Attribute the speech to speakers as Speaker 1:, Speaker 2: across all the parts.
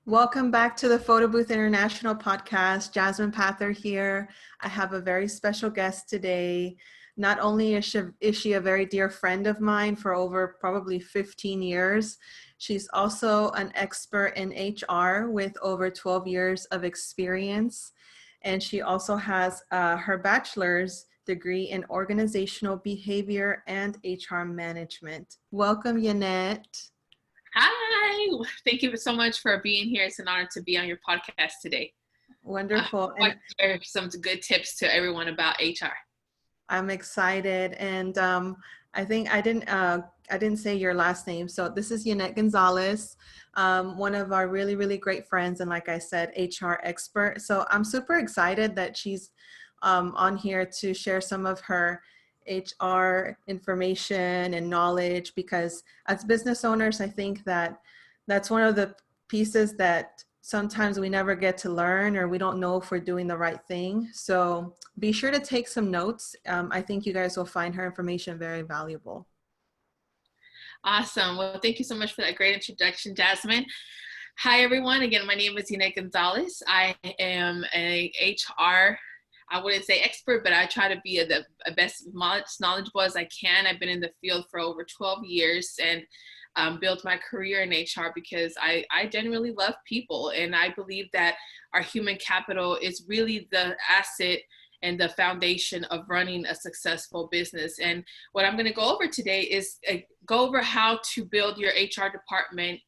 Speaker 1: Welcome back to the Photo Booth International podcast. Jasmine Pather here. I have a very special guest today. Not only is she a very dear friend of mine for over probably 15 years, she's also an expert in HR with over 12 years of experience. And she also has her bachelor's degree in organizational behavior and HR management. Welcome, Yanett.
Speaker 2: Hi, thank you so much for being here. It's an honor to be on your podcast today.
Speaker 1: Wonderful.
Speaker 2: I share some good tips to everyone about HR.
Speaker 1: I'm excited, and I think I didn't say your last name. So this is Yanett Gonzalez, one of our really great friends, and like I said, HR expert. So I'm super excited that she's on here to share some of her HR information and knowledge, because as business owners, I think that that's one of the pieces that sometimes we never get to learn, or we don't know if we're doing the right thing. So be sure to take some notes. I think you guys will find her information very valuable.
Speaker 2: Awesome. Well, thank you so much for that great introduction, Jasmine. Hi, everyone. Again, my name is Yanett Gonzalez. I am a HR, I wouldn't say expert, but I try to be the best knowledgeable as I can. I've been in the field for over 12 years and built my career in HR because I genuinely love people. And I believe that our human capital is really the asset and the foundation of running a successful business. And what I'm going to go over today is go over how to build your HR department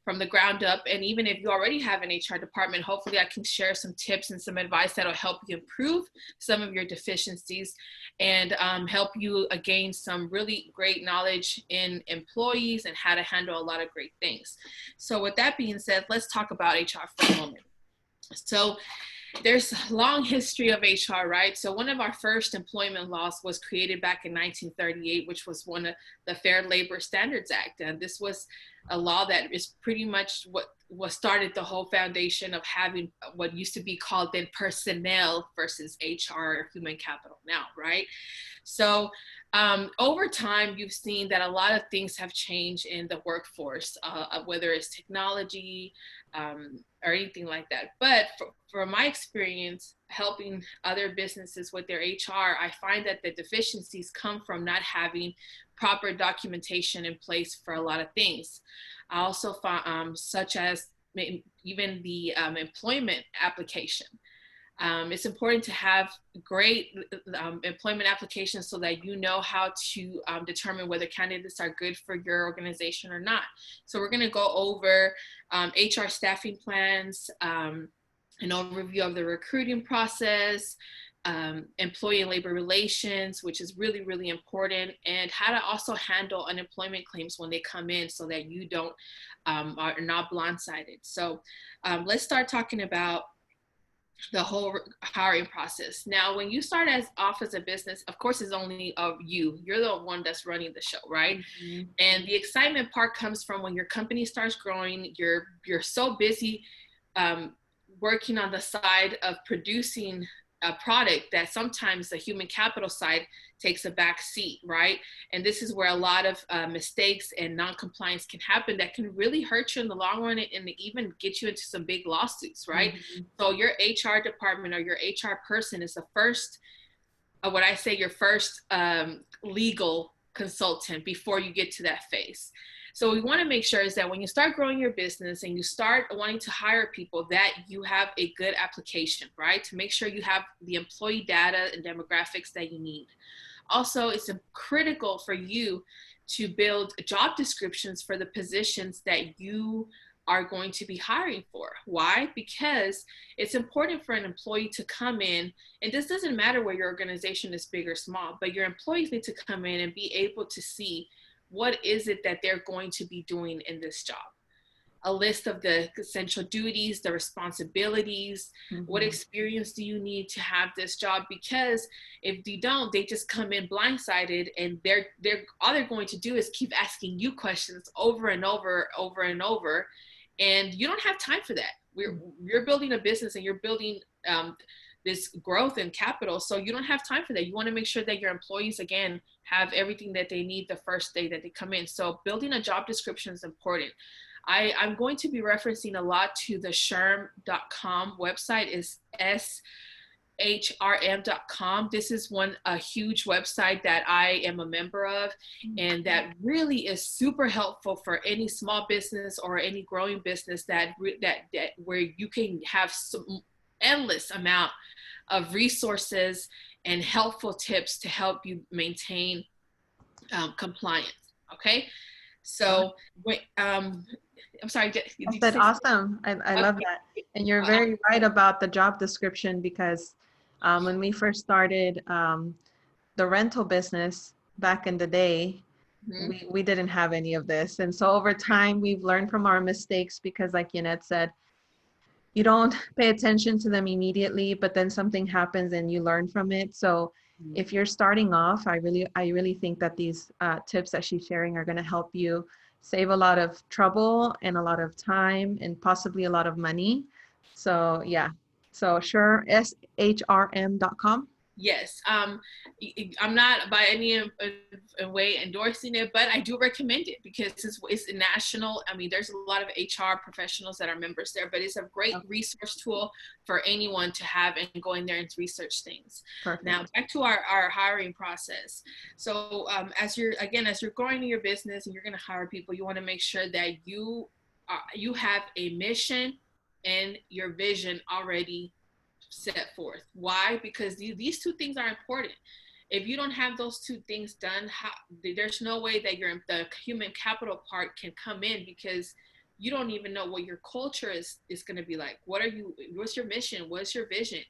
Speaker 2: from the ground up. And even if you already have an HR department, hopefully I can share some tips and some advice that'll help you improve some of your deficiencies and help you gain some really great knowledge in employees and how to handle a lot of great things. So with that being said, let's talk about HR for a moment. So there's a long history of HR, right? So one of our first employment laws was created back in 1938, which was one of the Fair Labor Standards Act. And this was a law that is pretty much what started the whole foundation of having what used to be called then personnel versus HR, human capital now, right? So over time, you've seen that a lot of things have changed in the workforce, whether it's technology or anything like that. But from my experience helping other businesses with their HR, I find that the deficiencies come from not having proper documentation in place for a lot of things. I also found, such as even the employment application. It's important to have great employment applications so that you know how to determine whether candidates are good for your organization or not. So we're going to go over HR staffing plans, an overview of the recruiting process, employee and labor relations, which is really important, and how to also handle unemployment claims when they come in so that you don't are not blindsided. So let's start talking about the whole hiring process. Now, when you start off as a business, of course, it's only of you. You're the one that's running the show, right? Mm-hmm. And the excitement part comes from when your company starts growing. You're so busy working on the side of producing a product that sometimes the human capital side takes a back seat, right? And this is where a lot of mistakes and non-compliance can happen that can really hurt you in the long run and even get you into some big lawsuits, right? Mm-hmm. So your HR department or your HR person is the first, what I say, your first legal consultant before you get to that phase. So we want to make sure is that when you start growing your business and you start wanting to hire people, that you have a good application, right? To make sure you have the employee data and demographics that you need. Also, it's critical for you to build job descriptions for the positions that you are going to be hiring for. Why? Because it's important for an employee to come in, and this doesn't matter where your organization is big or small, but your employees need to come in and be able to see what is it that they're going to be doing in this job. A list of the essential duties, the responsibilities, mm-hmm. What experience do you need to have this job? Because if you don't, they just come in blindsided, and they're all they're going to do is keep asking you questions over and over, and you don't have time for that. You're building a business and you're building this growth and capital, so you don't have time for that. You want to make sure that your employees, again, have everything that they need the first day that they come in. So building a job description is important. I'm going to be referencing a lot to the shrm.com website, is shrm.com. This is a huge website that I am a member of, and that really is super helpful for any small business or any growing business that where you can have some endless amount of resources and helpful tips to help you maintain compliance. Okay, so wait, I'm sorry, did
Speaker 1: I
Speaker 2: you
Speaker 1: said
Speaker 2: say something?
Speaker 1: awesome. I love
Speaker 2: Okay.
Speaker 1: that. And you're very right about the job description because when we first started the rental business back in the day,
Speaker 2: Mhm.
Speaker 1: we didn't have any of this. And so over time, we've learned from our mistakes because like Yanett said, you don't pay attention to them immediately, but then something happens and you learn from it. So if you're starting off, I really think that these tips that she's sharing are going to help you save a lot of trouble and a lot of time and possibly a lot of money. So yeah, so sure, shrm.com.
Speaker 2: Yes. I'm not by any way endorsing it, but I do recommend it because it's a national. I mean, there's a lot of HR professionals that are members there, but it's a great
Speaker 1: Okay,
Speaker 2: resource tool for anyone to have and go in there and research things. Now,
Speaker 1: perfect.
Speaker 2: back to our hiring process. So, as you're growing in your business and you're going to hire people, you want to make sure that you have a mission and your vision already set forth. Why? Because these two things are important. If you don't have those two things done, there's no way that the human capital part can come in, because you don't even know what your culture is going to be like. What's your mission? What's your vision?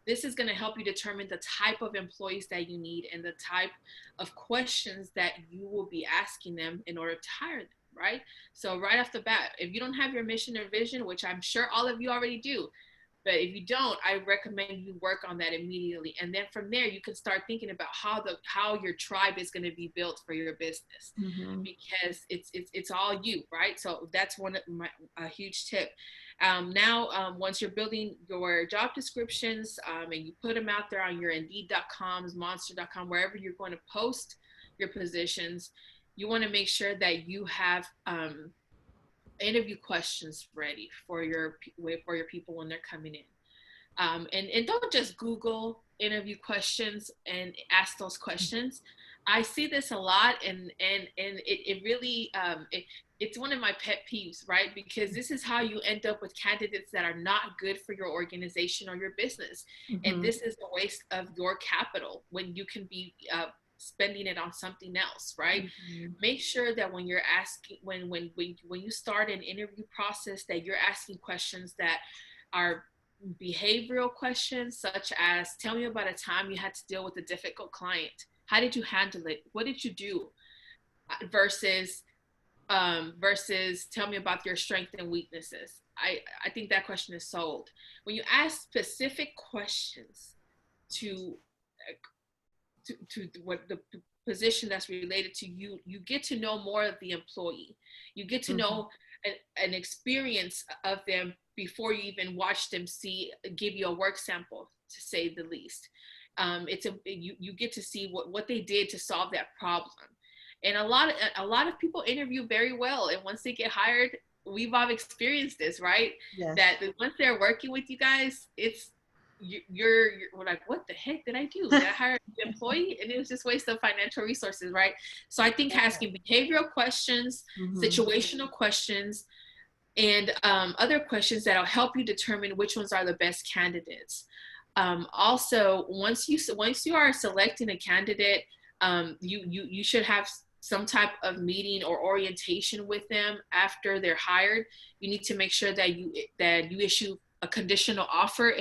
Speaker 2: This is going to help you determine the type of employees that you need and the type of questions that you will be asking them in order to hire them, right? So right off the bat, if you don't have your mission or vision, which I'm sure all of you already do, but if you don't, I recommend you work on that immediately. And then from there, you can start thinking about how your tribe is going to be built for your business,
Speaker 1: Mm-hmm.
Speaker 2: because it's all you, right? So that's a huge tip. Once you're building your job descriptions, and you put them out there on your Indeed.coms, Monster.com, wherever you're going to post your positions, you want to make sure that you have interview questions ready for your people when they're coming in. And don't just Google interview questions and ask those questions. I see this a lot, and it really it's one of my pet peeves, right? Because this is how you end up with candidates that are not good for your organization or your business, and
Speaker 1: Mm-hmm.
Speaker 2: this is a waste of your capital when you can be spending it on something else, right?
Speaker 1: Mm-hmm.
Speaker 2: Make sure that when you're asking, when you start an interview process, that you're asking questions that are behavioral questions, such as, tell me about a time you had to deal with a difficult client. How did you handle it? What did you do? Versus tell me about your strengths and weaknesses. I think that question is sold. When you ask specific questions to what the position that's related to you, you get to know more of the employee. You get to
Speaker 1: Mm-hmm.
Speaker 2: know an experience of them before you even watch them give you a work sample, to say the least. You get to see what they did to solve that problem. And a lot of people interview very well, and once they get hired, we've all experienced this, right?
Speaker 1: Yes.
Speaker 2: That once they're working with you guys, you're we're like, what the heck did I do? Did I hire an employee? And it was just waste of financial resources, right? So I think asking behavioral questions,
Speaker 1: Mm-hmm.
Speaker 2: situational questions, and other questions that'll help you determine which ones are the best candidates. Also, once you are selecting a candidate, you should have some type of meeting or orientation with them after they're hired. You need to make sure that you issue a conditional offer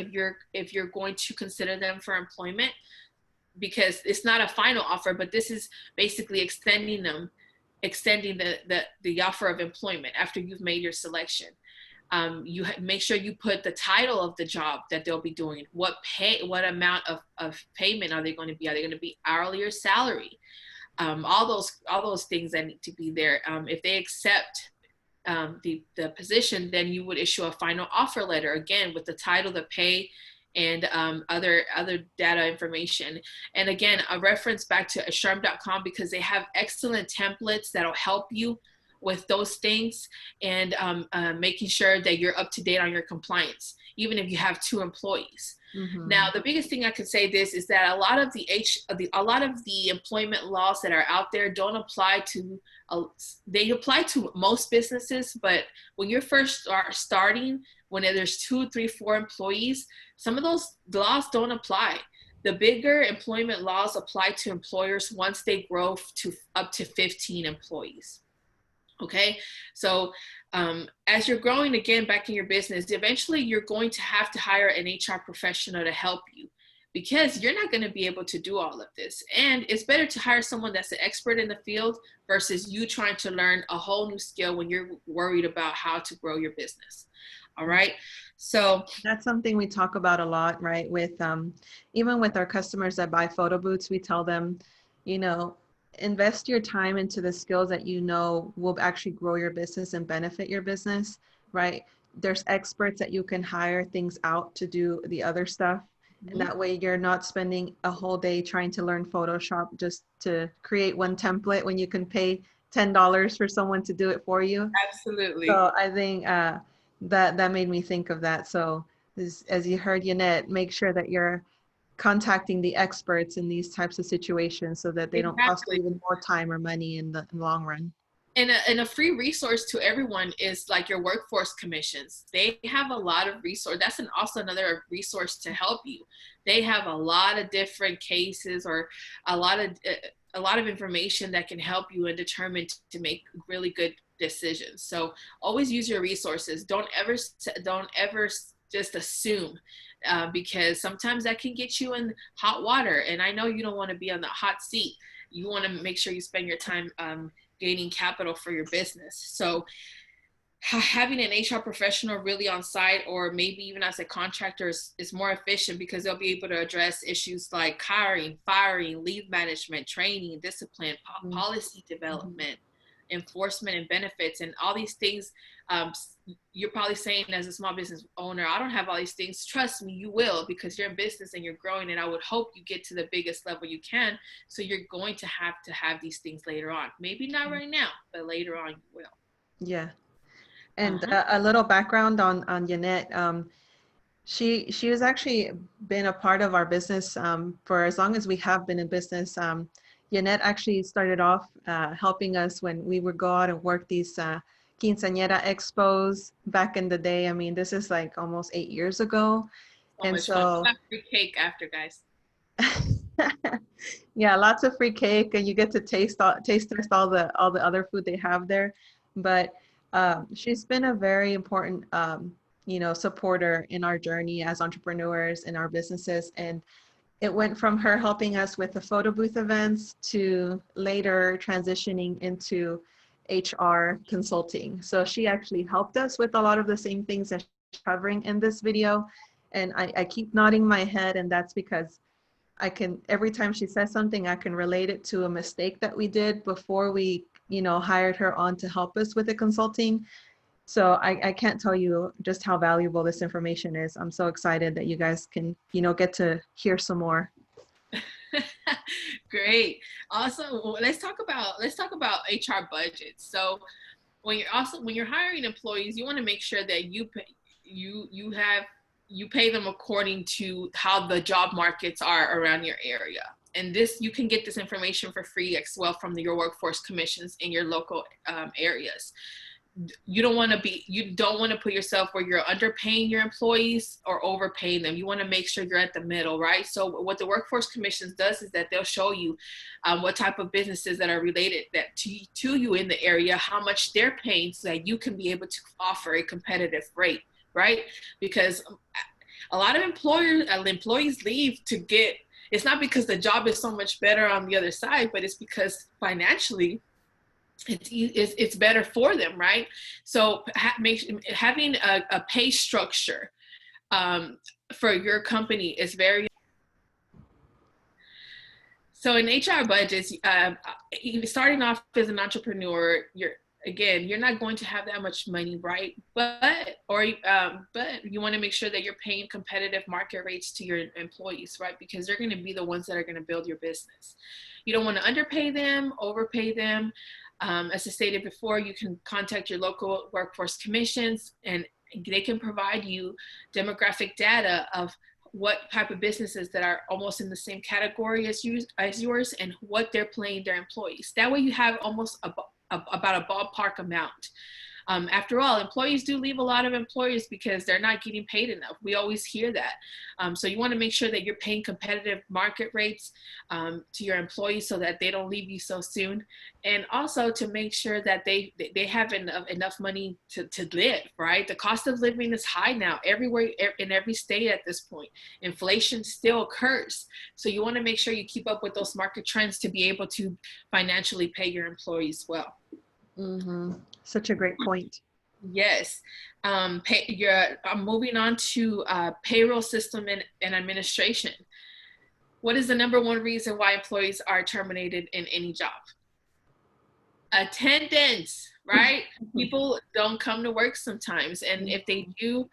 Speaker 2: if you're going to consider them for employment, because it's not a final offer, but this is basically extending the offer of employment after you've made your selection. You make sure you put the title of the job that they'll be doing. What amount of payment are they going to be? Are they going to be hourly or salary? All those things that need to be there. If they accept the position, then you would issue a final offer letter, again with the title, the pay, and other data information. And again, a reference back to ashram.com, because they have excellent templates that'll help you with those things, and making sure that you're up to date on your compliance, even if you have 2 employees.
Speaker 1: Mm-hmm.
Speaker 2: Now, the biggest thing I could say this is that a lot of the employment laws that are out there don't apply to, they apply to most businesses, but when you're first starting, when there's 2, 3, 4 employees, some of those laws don't apply. The bigger employment laws apply to employers once they grow to up to 15 employees. Okay, so as you're growing again back in your business, eventually you're going to have to hire an HR professional to help you, because you're not going to be able to do all of this. And it's better to hire someone that's an expert in the field versus you trying to learn a whole new skill when you're worried about how to grow your business. All right. So
Speaker 1: that's something we talk about a lot, right? With even with our customers that buy photo booths, we tell them, you know, invest your time into the skills that you know will actually grow your business and benefit your business, right? There's experts that you can hire things out to do the other stuff. And that way you're not spending a whole day trying to learn Photoshop just to create one template when you can pay $10 for someone to do it for you.
Speaker 2: absolutely.
Speaker 1: So I think that made me think of that. So as you heard, Yanett, make sure that you're contacting the experts in these types of situations so that they don't cost you
Speaker 2: Exactly.
Speaker 1: even more time or money in the long run.
Speaker 2: And a free resource to everyone is like your workforce commissions. They have a lot of resource. That's also another resource to help you. They have a lot of different cases, or a lot of information that can help you and determine to make really good decisions. So always use your resources. Don't ever just assume, because sometimes that can get you in hot water. And I know you don't want to be on the hot seat. You want to make sure you spend your time gaining capital for your business. So having an HR professional really on site, or maybe even as a contractor, is more efficient, because they'll be able to address issues like hiring, firing, leave management, training, discipline, policy development, enforcement, and benefits, and all these things. You're probably saying, as a small business owner, I don't have all these things. Trust me, you will, because you're in business and you're growing, and I would hope you get to the biggest level you can. So you're going to have these things later on. Maybe not right now, but later on you will.
Speaker 1: Yeah. And a little background on Yanett. She has actually been a part of our business for as long as we have been in business. Yanett actually started off helping us when we would go out and work these quinceañera expos back in the day. I mean, this is like almost 8 years ago.
Speaker 2: So
Speaker 1: And
Speaker 2: much fun.
Speaker 1: so,
Speaker 2: We'll have free cake after, guys.
Speaker 1: yeah, lots of free cake, and you get to taste test all the other food they have there. But she's been a very important supporter in our journey as entrepreneurs in our businesses. And it went from her helping us with the photo booth events to later transitioning into HR consulting. So she actually helped us with a lot of the same things that she's covering in this video. And I keep nodding my head, and that's because I can, every time she says something, I can relate it to a mistake that we did before we, hired her on to help us with the consulting. So I can't tell you just how valuable this information is. I'm so excited that you guys can, get to hear some more.
Speaker 2: Great. Also, let's talk about HR budgets. So when you're hiring employees, you want to make sure that you pay them according to how the job markets are around your area. And you can get this information for free as well from your workforce commissions in your local areas. You don't want to put yourself where you're underpaying your employees or overpaying them. You want to make sure you're at the middle, right? So what the workforce commissions does is that they'll show you what type of businesses that are related to you in the area, how much they're paying, so that you can be able to offer a competitive rate, right? Because a lot of employees leave to get, it's not because the job is so much better on the other side, but it's because financially it's better for them, right? So having a pay structure for your company is very. So in HR budgets, starting off as an entrepreneur, again, you're not going to have that much money, right? But you want to make sure that you're paying competitive market rates to your employees, right? Because they're going to be the ones that are going to build your business. You don't want to underpay them, overpay them. As I stated before, you can contact your local workforce commissions, and they can provide you demographic data of what type of businesses that are almost in the same category as yours, and what they're paying their employees. That way you have almost about a ballpark amount. After all, employees do leave a lot of employers because they're not getting paid enough. We always hear that. So you want to make sure that you're paying competitive market rates to your employees so that they don't leave you so soon. And also to make sure that they have enough money to live, right? The cost of living is high now everywhere, in every state at this point. Inflation still occurs. So you want to make sure you keep up with those market trends to be able to financially pay your employees well.
Speaker 1: Mm-hmm. Such a great point.
Speaker 2: Yes. I'm moving on to payroll system and administration. What is the number one reason why employees are terminated in any job? Attendance, right? People don't come to work sometimes, and if they do,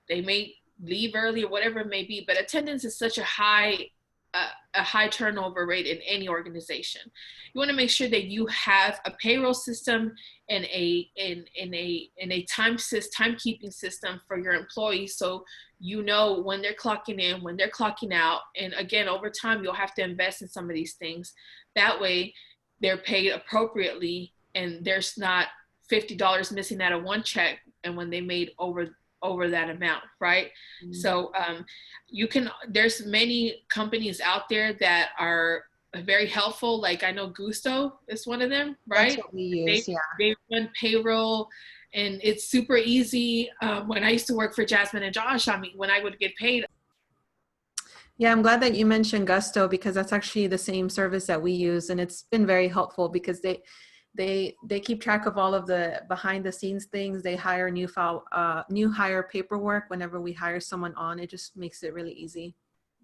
Speaker 2: they may leave early or whatever it may be. But attendance is such a high turnover rate in any organization. You want to make sure that you have a payroll system and a timekeeping system for your employees, so you know when they're clocking in, when they're clocking out. And again, over time, you'll have to invest in some of these things. That way, they're paid appropriately, and there's not $50 missing out of one check, and when they made over that amount, right? Mm-hmm. So there's many companies out there that are very helpful. Like I know Gusto is one of them, right?
Speaker 1: That's what we use,
Speaker 2: they run payroll, and it's super easy. When I used to work for Jasmine and Josh, I mean, when I would get paid.
Speaker 1: Yeah, I'm glad that you mentioned Gusto, because that's actually the same service that we use, and it's been very helpful because they keep track of all of the behind the scenes things. They hire new hire paperwork whenever we hire someone on. It just makes it really easy.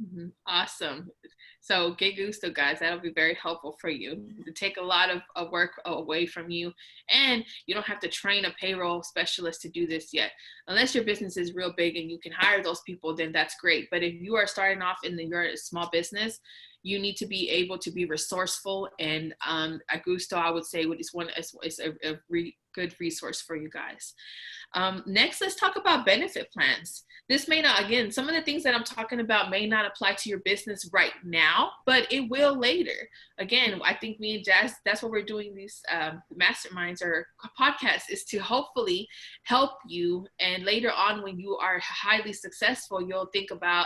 Speaker 2: Mm-hmm. Awesome. So get Gusto, guys. That'll be very helpful for you to take a lot of work away from you. And you don't have to train a payroll specialist to do this yet. Unless your business is real big and you can hire those people, then that's great. But if you are starting off you're a small business, you need to be able to be resourceful. And Gusto, I would say, is a good resource for you guys. Next, let's talk about benefit plans. This may not, again, some of the things that I'm talking about may not apply to your business right now, but it will later. Again, I think me and Jazz, that's what we're doing these masterminds or podcasts, is to hopefully help you. And later on, when you are highly successful, you'll think about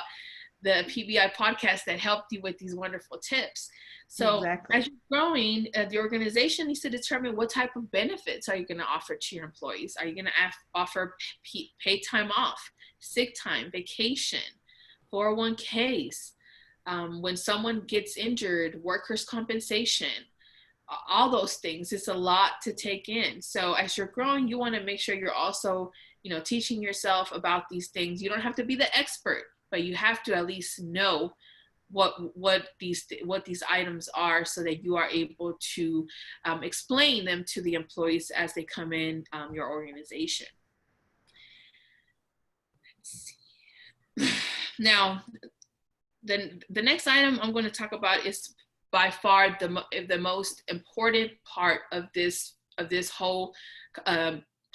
Speaker 2: the PBI podcast that helped you with these wonderful tips. So exactly. As you're growing, the organization needs to determine what type of benefits are you going to offer to your employees. Are you going to offer paid time off, sick time, vacation, 401ks, when someone gets injured, workers' compensation, all those things? It's a lot to take in. So as you're growing, you want to make sure you're also, teaching yourself about these things. You don't have to be the expert, but you have to at least know what these items are, so that you are able to explain them to the employees as they come in your organization. Let's see. Now, the next item I'm going to talk about is by far the most important part of this whole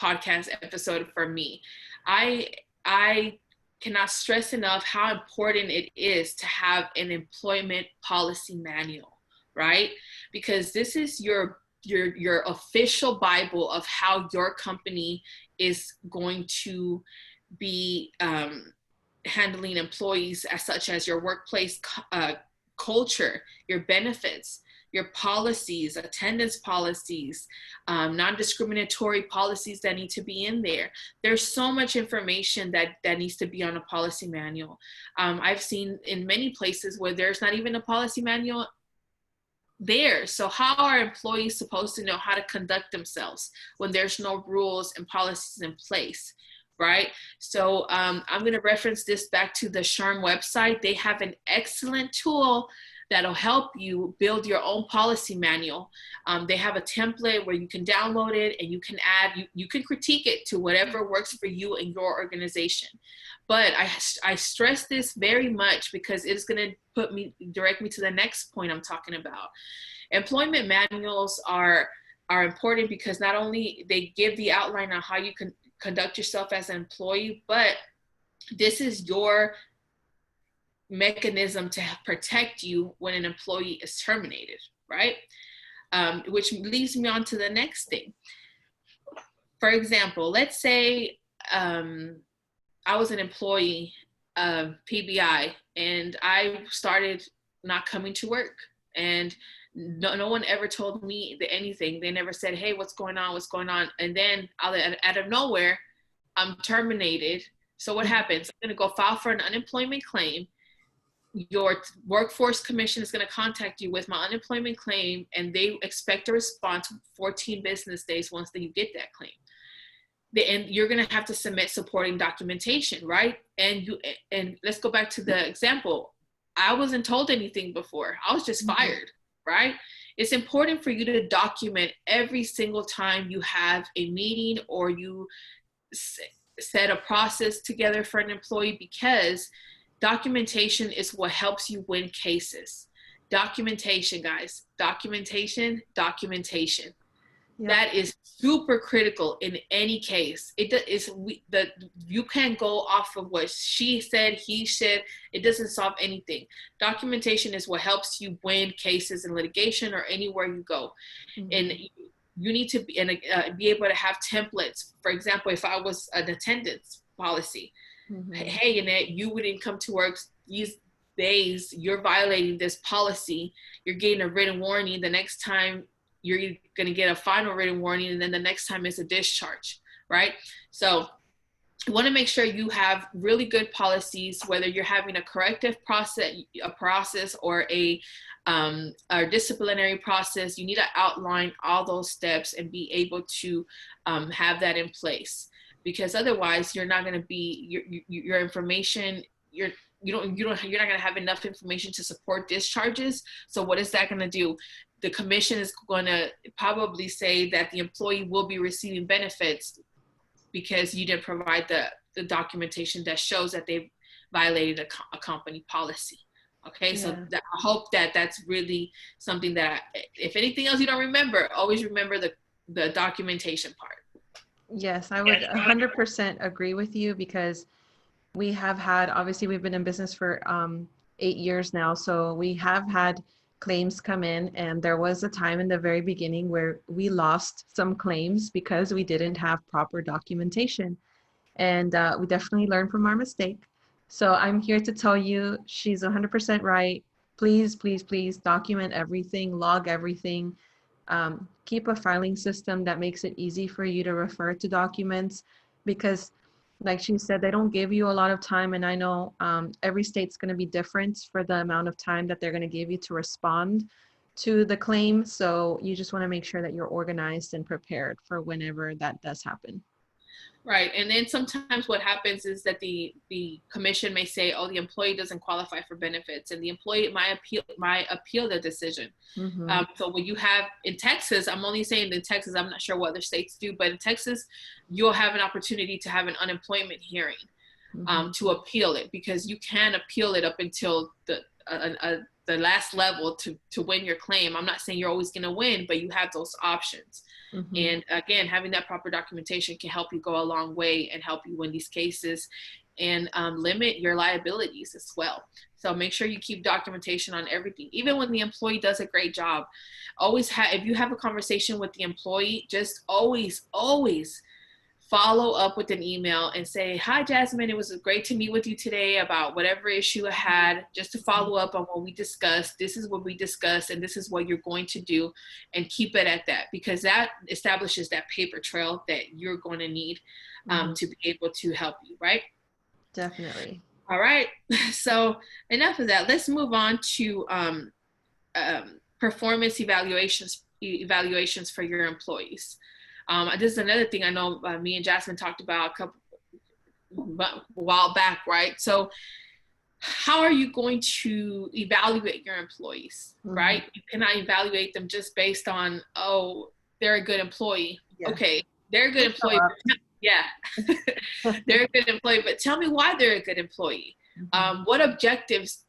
Speaker 2: podcast episode for me. I cannot stress enough how important it is to have an employment policy manual, right? Because this is your official Bible of how your company is going to be handling employees, such as your workplace culture, your benefits, your policies, attendance policies, non-discriminatory policies that need to be in there. There's so much information that needs to be on a policy manual. I've seen in many places where there's not even a policy manual there. So how are employees supposed to know how to conduct themselves when there's no rules and policies in place? Right? So I'm going to reference this back to the SHRM website. They have an excellent tool that'll help you build your own policy manual. They have a template where you can download it and you can add, you can critique it to whatever works for you and your organization. But I stress this very much because it's going to direct me to the next point I'm talking about. Employment manuals are important because not only they give the outline on how you can conduct yourself as an employee, but this is your mechanism to protect you when an employee is terminated, right? Which leads me on to the next thing. For example, let's say I was an employee of PBI and I started not coming to work, and no one ever told me anything. They never said, hey, what's going on? What's going on? And then out of nowhere, I'm terminated. So what happens? I'm going to go file for an unemployment claim. Your workforce commission is going to contact you with my unemployment claim, and they expect a response 14 business days once you get that claim. And you're going to have to submit supporting documentation, right? And let's go back to the example. I wasn't told anything before. I was just fired, right? It's important for you to document every single time you have a meeting or you set a process together for an employee, because documentation is what helps you win cases. Documentation, guys. Documentation. Yep. That is super critical in any case. You can't go off of what she said, he said. It doesn't solve anything. Documentation is what helps you win cases in litigation or anywhere you go. And you need to be able to have templates. For example, if I was an attendance policy, hey, Yanett, you wouldn't come to work these days. You're violating this policy. You're getting a written warning. The next time you're going to get a final written warning, and then the next time is a discharge, right? So you want to make sure you have really good policies, whether you're having a corrective process or a disciplinary process. You need to outline all those steps and be able to have that in place, because otherwise you're not going to be your information. You're not going to have enough information to support discharges. So what is that going to do? The commission is going to probably say that the employee will be receiving benefits because you didn't provide the documentation that shows that they've violated a company policy. Okay, yeah. So I hope that that's really something that, if anything else you don't remember, always remember the documentation part.
Speaker 1: Yes, I would 100% agree with you, because we have had, obviously we've been in business for 8 years now. So we have had claims come in, and there was a time in the very beginning where we lost some claims because we didn't have proper documentation. And we definitely learned from our mistake. So I'm here to tell you, she's 100% right. Please, please, please document everything, log everything. Keep a filing system that makes it easy for you to refer to documents, because like she said, they don't give you a lot of time. And I know every state's going to be different for the amount of time that they're going to give you to respond to the claim. So you just want to make sure that you're organized and prepared for whenever that does happen.
Speaker 2: Right. And then sometimes what happens is that the commission may say, oh, the employee doesn't qualify for benefits, and the employee might appeal the decision. So when you have in Texas, I'm only saying in Texas, I'm not sure what other states do, but in Texas, you'll have an opportunity to have an unemployment hearing to appeal it, because you can appeal it up until the last level to win your claim. I'm not saying you're always going to win, but you have those options. And again, having that proper documentation can help you go a long way and help you win these cases and limit your liabilities as well. So make sure you keep documentation on everything. Even when the employee does a great job, if you have a conversation with the employee, just always follow up with an email and say, hi, Jasmine, it was great to meet with you today about whatever issue I had, just to follow up on what we discussed. This is what we discussed, and this is what you're going to do, and keep it at that, because that establishes that paper trail that you're going to need to be able to help you, right?
Speaker 1: Definitely.
Speaker 2: All right. So enough of that. Let's move on to performance evaluations for your employees. This is another thing I know me and Jasmine talked about a while back, right? So how are you going to evaluate your employees, right? You cannot evaluate them just based on, oh, they're a good employee.
Speaker 1: Yeah.
Speaker 2: Okay, they're a good
Speaker 1: They show
Speaker 2: employee.
Speaker 1: up.
Speaker 2: Yeah, they're a good employee, but tell me why they're a good employee. What objectives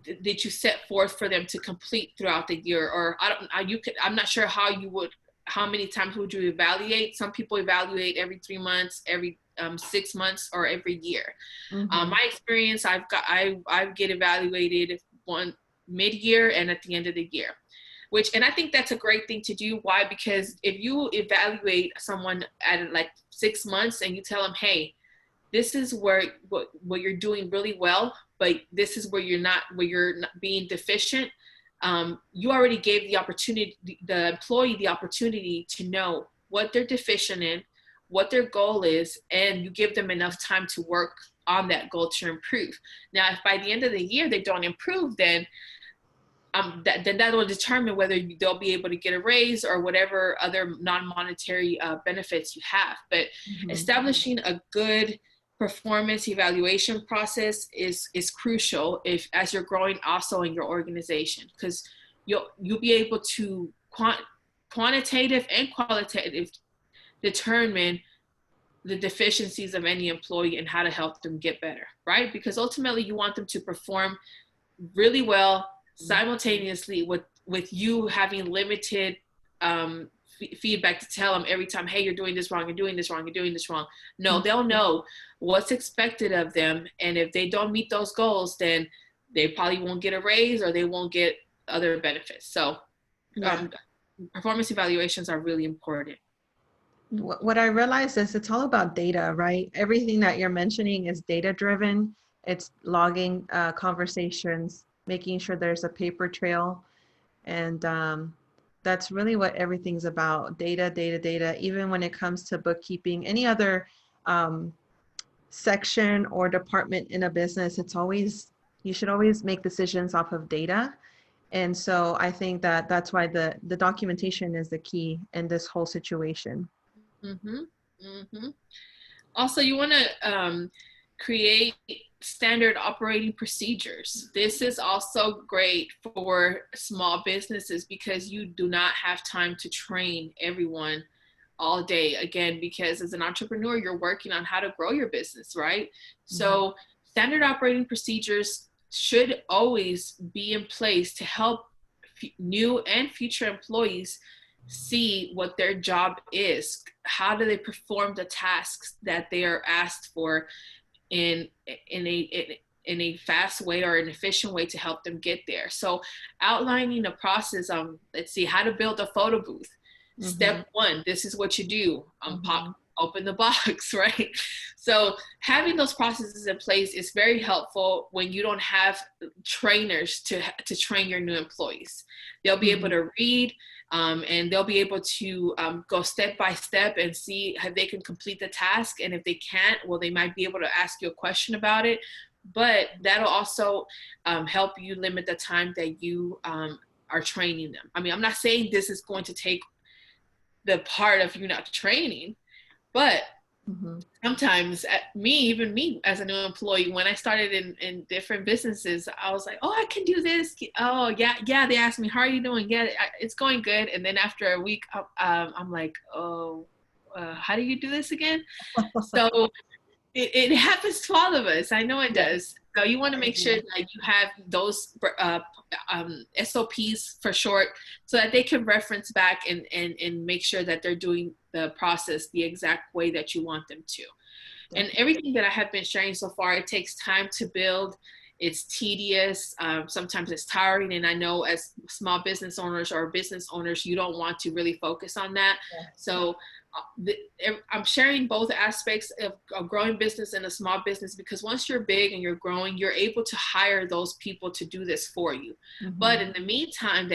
Speaker 2: did you set forth for them to complete throughout the year? Or I'm not sure how many times would you evaluate? Some people evaluate every 3 months, every 6 months, or every year. My experience, I get evaluated one mid-year and at the end of the year, and I think that's a great thing to do. Why? Because if you evaluate someone at like 6 months and you tell them, hey, this is what you're doing really well, but this is where you're not being deficient. You already gave the employee the opportunity to know what they're deficient in, what their goal is, and you give them enough time to work on that goal to improve. Now, if by the end of the year they don't improve, then that will determine whether they'll be able to get a raise or whatever other non-monetary benefits you have. But establishing a good performance evaluation process is crucial as you're growing also in your organization, because you'll be able to quantitative and qualitative determine the deficiencies of any employee and how to help them get better, right? Because ultimately you want them to perform really well simultaneously with you having limited feedback to tell them every time, hey, you're doing this wrong, you're doing this wrong, you're doing this wrong. No, they'll know what's expected of them, and if they don't meet those goals, then they probably won't get a raise or they won't get other benefits. So performance evaluations are really important.
Speaker 1: What I realized is it's all about data, right? Everything that you're mentioning is data driven. It's logging conversations, making sure there's a paper trail. And that's really what everything's about. Data, data, data. Even when it comes to bookkeeping, any other section or department in a business, you should always make decisions off of data. And so I think that that's why the documentation is the key in this whole situation.
Speaker 2: Also, you want to create standard operating procedures. This is also great for small businesses because you do not have time to train everyone all day, again, because as an entrepreneur, you're working on how to grow your business, right? So standard operating procedures should always be in place to help new and future employees see what their job is. How do they perform the tasks that they are asked for in a fast way or an efficient way to help them get there? So outlining a process, let's see, how to build a photo booth. Step one, this is what you do. Open the box, right? So having those processes in place is very helpful when you don't have trainers to train your new employees. They'll be able to read and they'll be able to go step by step and see how they can complete the task. And if they can't, well, they might be able to ask you a question about it. But that'll also help you limit the time that you are training them. I mean, I'm not saying this is going to take the part of you not training, but sometimes even me as a new employee, when I started in different businesses, I was like, oh, I can do this. Oh yeah. They asked me, how are you doing? Yeah, it's going good. And then after a week, I'm like, oh, how do you do this again? So it happens to all of us. I know it does. So you want to make sure that you have those SOPs for short, so that they can reference back and make sure that they're doing the process the exact way that you want them to. And everything that I have been sharing so far, it takes time to build. It's tedious. Sometimes it's tiring. And I know as small business owners or business owners, you don't want to really focus on that. So I'm sharing both aspects of growing business and a small business, because once you're big and you're growing, you're able to hire those people to do this for you. But in the meantime,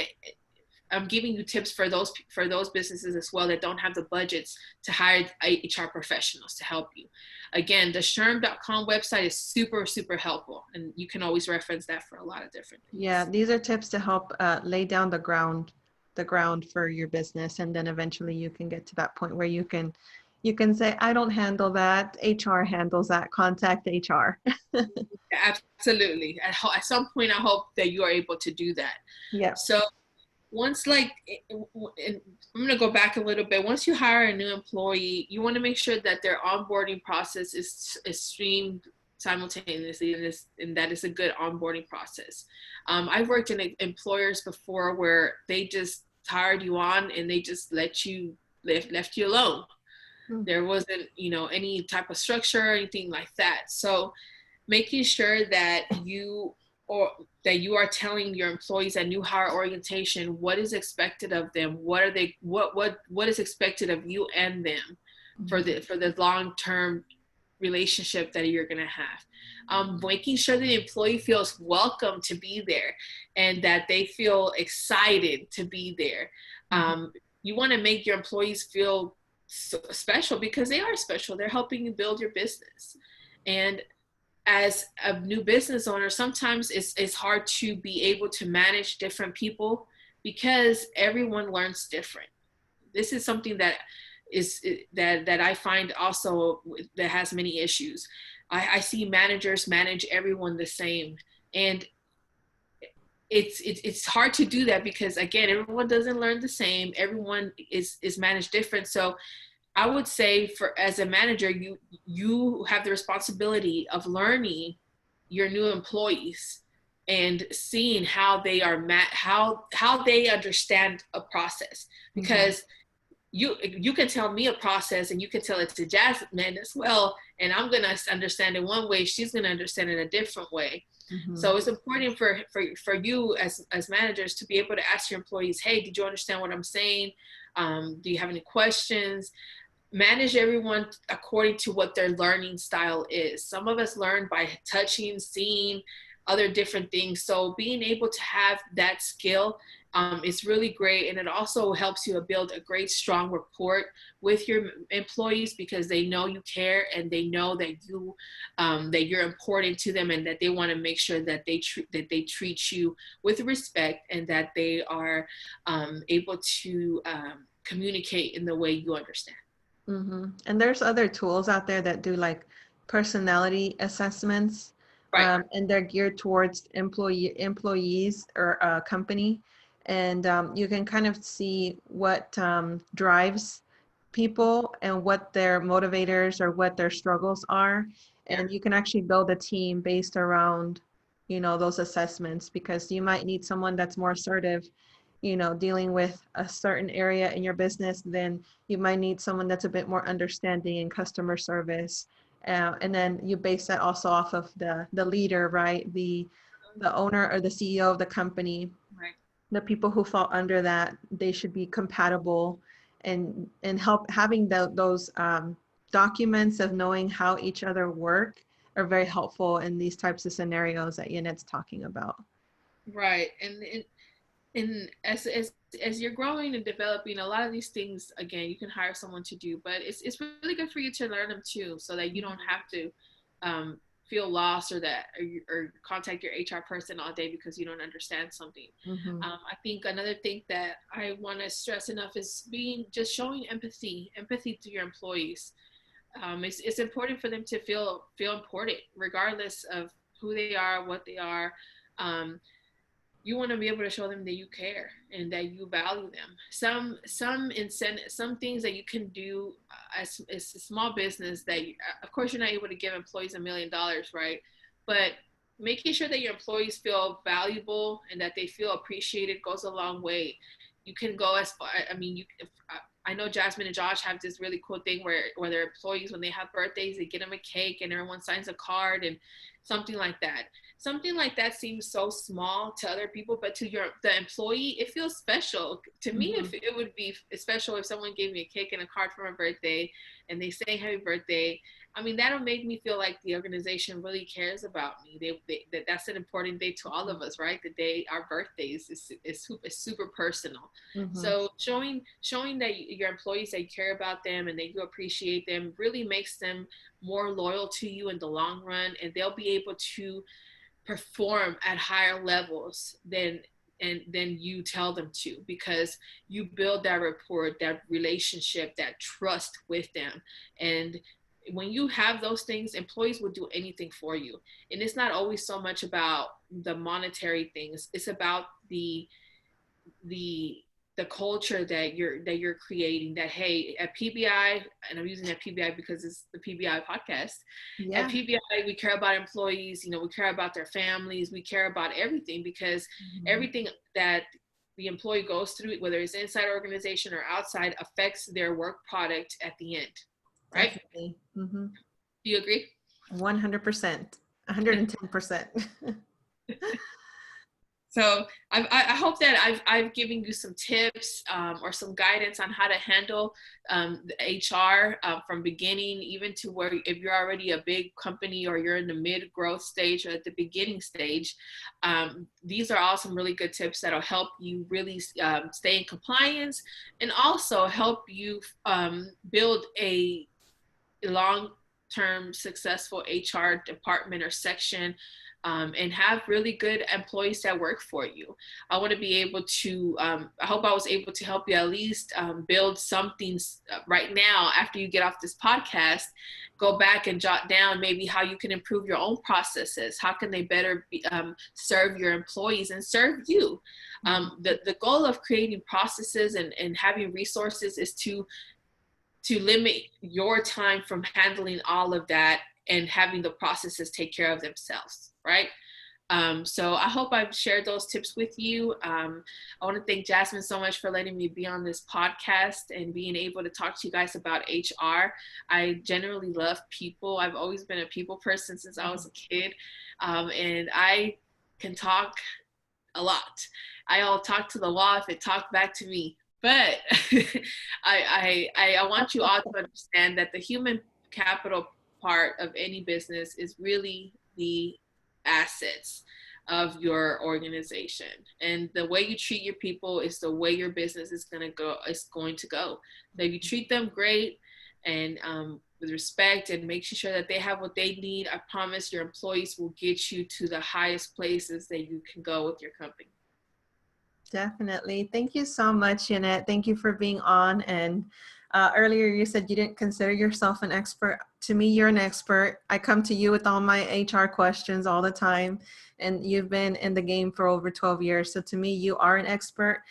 Speaker 2: I'm giving you tips for those businesses as well that don't have the budgets to hire HR professionals to help you. Again, the sherm.com website is super, super helpful, and you can always reference that for a lot of different things.
Speaker 1: Yeah, these are tips to help lay down the ground for your business, and then eventually you can get to that point where you can You can say, I don't handle that. HR handles that. Contact HR.
Speaker 2: Absolutely. At some point, I hope that you are able to do that.
Speaker 1: Yeah.
Speaker 2: So once and I'm going to go back a little bit. Once you hire a new employee, you want to make sure that their onboarding process is streamed simultaneously, and that is a good onboarding process. I've worked in employers before where they just hired you on and they just left you alone. There wasn't, any type of structure or anything like that. So making sure that you are telling your employees at new hire orientation what is expected of them, what is expected of you and them for the long-term relationship that you're going to have. Making sure the employee feels welcome to be there and that they feel excited to be there. You want to make your employees feel special because they are special. They're helping you build your business. And as a new business owner, sometimes it's hard to be able to manage different people because everyone learns different. This is something that I find also that has many issues. I see managers manage everyone the same, and it's hard to do that because again, everyone doesn't learn the same. Everyone is managed different. So I would say as a manager, you have the responsibility of learning your new employees and seeing how they are how they understand a process, because you can tell me a process and you can tell it to Jasmine as well, and I'm gonna understand it one way, she's gonna understand it a different way. So it's important for you as managers to be able to ask your employees, hey, did you understand what I'm saying? Do you have any questions? Manage everyone according to what their learning style is. Some of us learn by touching, seeing, other different things. So being able to have that skill is really great. And it also helps you build a great, strong rapport with your employees because they know you care and they know that you're important to them and that they want to make sure that they treat you with respect and that they are able to communicate in the way you understand.
Speaker 1: And there's other tools out there that do like personality assessments,
Speaker 2: Right.
Speaker 1: and they're geared towards employees or company, and you can kind of see what drives people and what their motivators or what their struggles are, and you can actually build a team based around, those assessments, because you might need someone that's more assertive, dealing with a certain area in your business. Then you might need someone that's a bit more understanding in customer service. And then you base that also off of the leader, right? The owner or the CEO of the company.
Speaker 2: Right.
Speaker 1: The people who fall under that, they should be compatible, and help having those documents of knowing how each other work are very helpful in these types of scenarios that Yanett's talking about.
Speaker 2: Right. And as you're growing and developing, a lot of these things, again, you can hire someone to do, but it's really good for you to learn them too, so that you don't have to feel lost or contact your HR person all day because you don't understand something. I think another thing that I want to stress enough is just showing empathy to your employees. It's important for them to feel important regardless of who they are, what they are. You want to be able to show them that you care and that you value them. Some things that you can do as a small business that of course you're not able to give employees $1 million, right? But making sure that your employees feel valuable and that they feel appreciated goes a long way. You can go as far, I know Jasmine and Josh have this really cool thing where their employees, when they have birthdays, they get them a cake and everyone signs a card and something like that. Something like that seems so small to other people, but to the employee, it feels special. To me, if it would be special if someone gave me a cake and a card for my birthday and they say happy birthday. I mean, that'll make me feel like the organization really cares about me. That's an important day to all of us, right? The day, our birthdays, is super personal. So showing that your employees, that you care about them and that you appreciate them, really makes them more loyal to you in the long run, and they'll be able to perform at higher levels than and then you tell them to, because you build that rapport, that relationship, that trust with them. And when you have those things, employees will do anything for you. And it's not always so much about the monetary things. It's about the the culture that you're creating. That, hey, at PBI, and I'm using that PBI because it's the PBI podcast. At
Speaker 1: Yeah.
Speaker 2: PBI, we care about employees. We care about their families. We care about everything, because
Speaker 1: Mhm.
Speaker 2: everything that the employee goes through, whether it's inside organization or outside, affects their work product at the end. Right?
Speaker 1: Definitely. Hmm.
Speaker 2: Do you agree?
Speaker 1: 100%. 110%.
Speaker 2: So I hope that I've given you some tips, or some guidance on how to handle the HR, from beginning even to where, if you're already a big company or you're in the mid growth stage or at the beginning stage. These are all some really good tips that'll help you really stay in compliance, and also help you build a long-term successful HR department or section, and have really good employees that work for you. I want to be able to, I hope I was able to help you at least build something right now. After you get off this podcast, go back and jot down maybe how you can improve your own processes. How can they better serve your employees and serve you? The goal of creating processes and having resources is to limit your time from handling all of that and having the processes take care of themselves, right? So I hope I've shared those tips with you. I want to thank Jasmine so much for letting me be on this podcast and being able to talk to you guys about HR. I generally love people. I've always been a people person since I was a kid, and I can talk a lot. I'll talk to the wall if it talked back to me. But I want you all to understand that the human capital part of any business is really the assets of your organization, and the way you treat your people is the way your business is going to go. So if you treat them great and with respect, and make sure that they have what they need, I promise your employees will get you to the highest places that you can go with your company.
Speaker 1: Definitely. Thank you so much, Yanett. Thank you for being on. And earlier you said you didn't consider yourself an expert. To me, you're an expert. I come to you with all my HR questions all the time, and you've been in the game for over 12 years. So to me, you are an expert.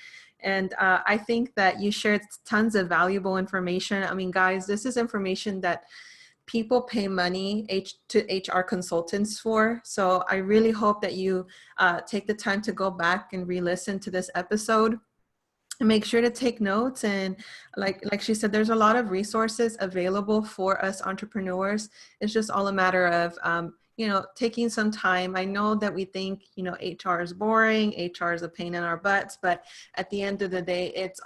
Speaker 1: And I think that you shared tons of valuable information. I mean, guys, this is information that people pay money to HR consultants for. So I really hope that you take the time to go back and re-listen to this episode. And make sure to take notes. And like she said, there's a lot of resources available for us entrepreneurs. It's just all a matter of taking some time. I know that we think HR is boring, HR is a pain in our butts, but at the end of the day, it's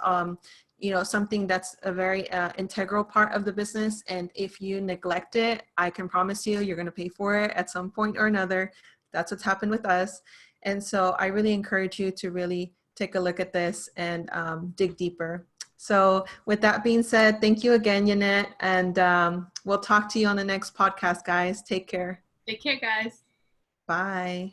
Speaker 1: something that's a very integral part of the business. And if you neglect it, I can promise you, you're going to pay for it at some point or another. That's what's happened with us. And so I really encourage you to really take a look at this and dig deeper. So with that being said, thank you again, Yanett. And we'll talk to you on the next podcast, guys. Take care.
Speaker 2: Take care, guys.
Speaker 1: Bye.